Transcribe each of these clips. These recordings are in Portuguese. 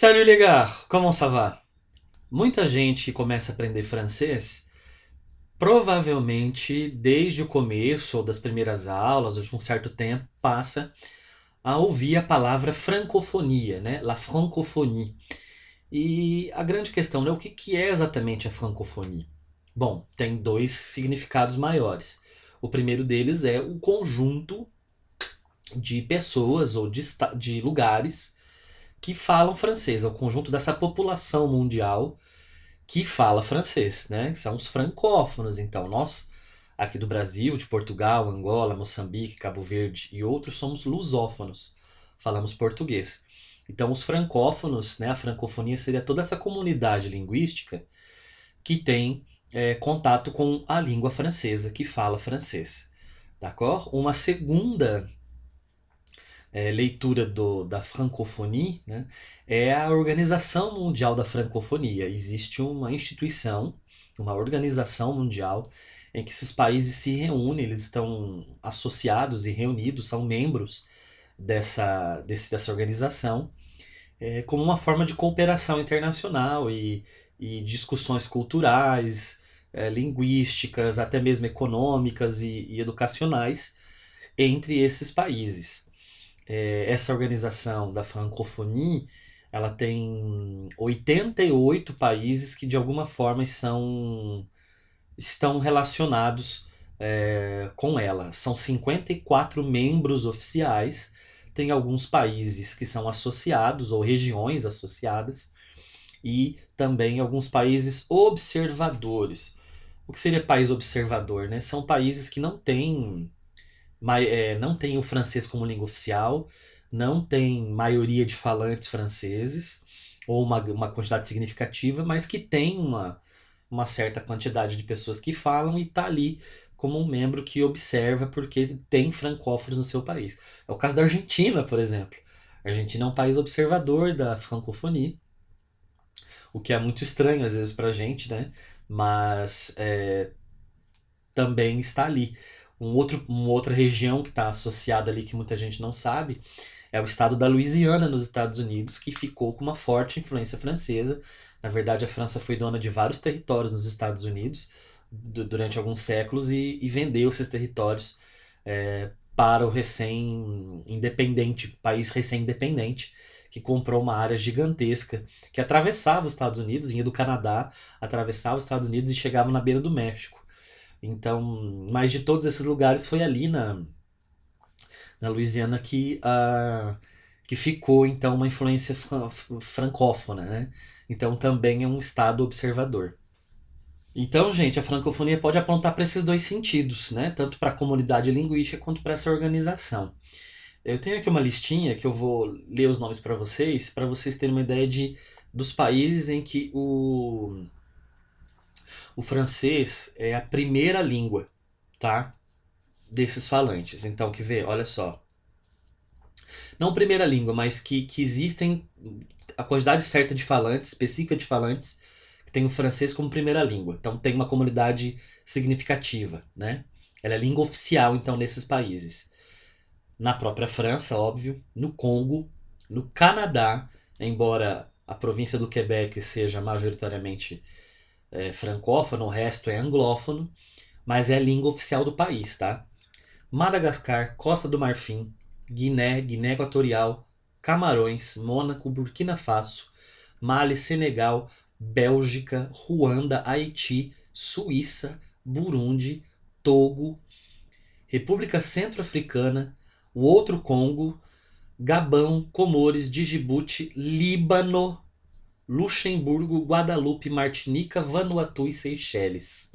Salut les gars, comment ça va? Muita gente que começa a aprender francês, provavelmente desde o começo ou das primeiras aulas, ou de um certo tempo, passa a ouvir a palavra francofonia, né? La francophonie. E a grande questão é o que é exatamente a francofonia? Bom, tem dois significados maiores. O primeiro deles é o conjunto de pessoas ou de lugares que falam francês, é o conjunto dessa população mundial que fala francês, né? São os francófonos, então nós aqui do Brasil, de Portugal, Angola, Moçambique, Cabo Verde e outros somos lusófonos, falamos português. Então os francófonos, né, a francofonia seria toda essa comunidade linguística que tem contato com a língua francesa, que fala francês. D'accord? Uma segunda leitura da francofonia, né, é a Organização Mundial da Francofonia. Existe uma instituição, uma organização mundial, em que esses países se reúnem, eles estão associados e reunidos, são membros dessa organização, como uma forma de cooperação internacional e discussões culturais, linguísticas, até mesmo econômicas e educacionais entre esses países. Essa organização da francofonia, ela tem 88 países que de alguma forma estão relacionados com ela. São 54 membros oficiais. Tem alguns países que são associados ou regiões associadas e também alguns países observadores. O que seria país observador, né? São países que não tem o francês como língua oficial, não tem maioria de falantes franceses, ou uma quantidade significativa, mas que tem uma certa quantidade de pessoas que falam e está ali como um membro que observa porque tem francófonos no seu país. É o caso da Argentina, por exemplo. A Argentina é um país observador da francofonia, o que é muito estranho às vezes para a gente, né? Mas também está ali. Uma outra região que está associada ali que muita gente não sabe é o estado da Louisiana, nos Estados Unidos, que ficou com uma forte influência francesa. Na verdade, a França foi dona de vários territórios nos Estados Unidos durante alguns séculos e vendeu esses territórios para o recém-independente, país recém-independente, que comprou uma área gigantesca que atravessava os Estados Unidos, vinha do Canadá, atravessava os Estados Unidos e chegava na beira do México. Então, mas de todos esses lugares foi ali na Louisiana que ficou então uma influência francófona, né? Então também é um estado observador. Então, gente, a francofonia pode apontar para esses dois sentidos, né? Tanto para a comunidade linguística quanto para essa organização. Eu tenho aqui uma listinha que eu vou ler os nomes para vocês terem uma ideia dos países em que o francês é a primeira língua, tá? Desses falantes. Então, quer ver? Olha só. Não primeira língua, mas que existem a quantidade certa de falantes, específica de falantes, que tem o francês como primeira língua. Então tem uma comunidade significativa, né? Ela é língua oficial, então, nesses países. Na própria França, óbvio, no Congo, no Canadá, embora a província do Quebec seja majoritariamente francófono, o resto é anglófono, mas é a língua oficial do país, tá? Madagascar, Costa do Marfim, Guiné, Guiné Equatorial, Camarões, Mônaco, Burkina Faso, Mali, Senegal, Bélgica, Ruanda, Haiti, Suíça, Burundi, Togo, República Centro-Africana, o outro Congo, Gabão, Comores, Djibouti, Líbano, Luxemburgo, Guadalupe, Martinica, Vanuatu e Seychelles.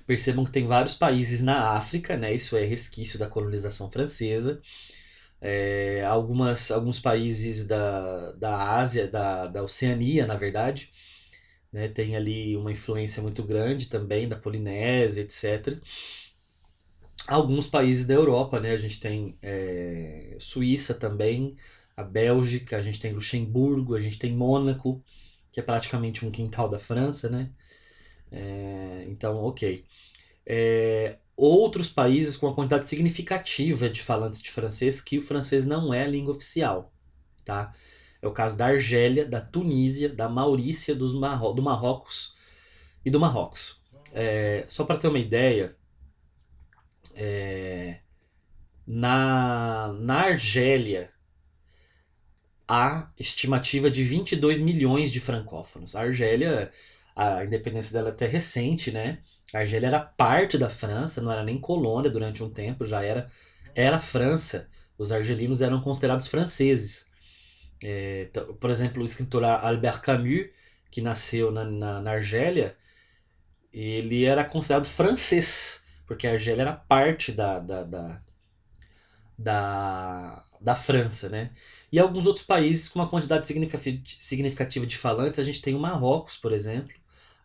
Percebam que tem vários países na África, né? Isso é resquício da colonização francesa. Alguns países da Ásia, da Oceania, na verdade, né? Tem ali uma influência muito grande também da Polinésia, etc. Alguns países da Europa, né? A gente tem Suíça também, a Bélgica, a gente tem Luxemburgo, a gente tem Mônaco, que é praticamente um quintal da França, né? Então, ok. Outros países com uma quantidade significativa de falantes de francês que o francês não é a língua oficial, tá? É o caso da Argélia, da Tunísia, da Maurícia, do Marrocos e do Marrocos. Só para ter uma ideia, na Argélia há estimativa de 22 milhões de francófonos. A Argélia, a independência dela é até recente, né? A Argélia era parte da França, não era nem colônia durante um tempo, já era França. Os argelinos eram considerados franceses. Por exemplo, o escritor Albert Camus, que nasceu na Argélia, ele era considerado francês, porque a Argélia era parte da França, né? E alguns outros países com uma quantidade significativa de falantes, a gente tem o Marrocos, por exemplo,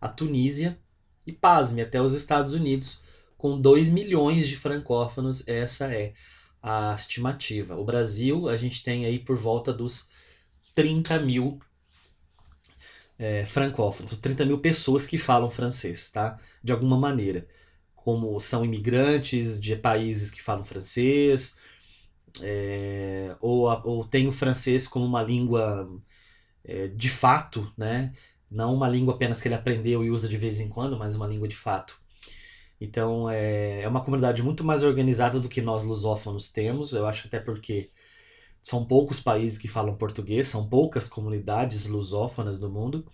a Tunísia e, pasme, até os Estados Unidos, com 2 milhões de francófonos, essa é a estimativa. O Brasil, a gente tem aí por volta dos 30 mil francófonos, 30 mil pessoas que falam francês, tá? De alguma maneira. Como são imigrantes de países que falam francês, ou tem o francês como uma língua de fato, né? Não uma língua apenas que ele aprendeu e usa de vez em quando, mas uma língua de fato. Então é uma comunidade muito mais organizada do que nós lusófonos temos, eu acho até porque são poucos países que falam português, são poucas comunidades lusófonas no mundo,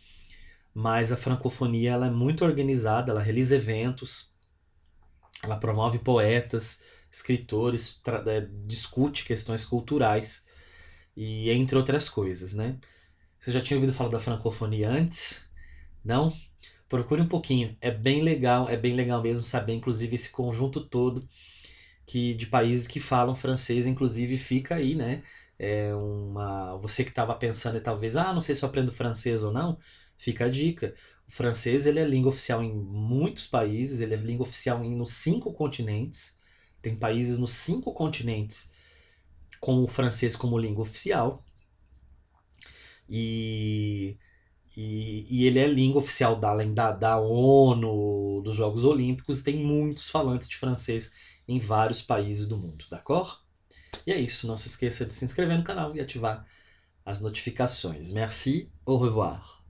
mas a francofonia ela é muito organizada, ela realiza eventos, ela promove poetas, escritores, discute questões culturais e entre outras coisas, né? Você já tinha ouvido falar da francofonia antes? Não? Procure um pouquinho, é bem legal mesmo saber, inclusive, esse conjunto todo de países que falam francês, inclusive fica aí, né? Você que estava pensando e talvez, não sei se eu aprendo francês ou não, fica a dica. O francês ele é língua oficial em muitos países, ele é língua oficial nos 5 continentes. Tem países nos 5 continentes com o francês como língua oficial. E ele é língua oficial além da ONU, dos Jogos Olímpicos, tem muitos falantes de francês em vários países do mundo, d'accord? E é isso, não se esqueça de se inscrever no canal e ativar as notificações. Merci, au revoir.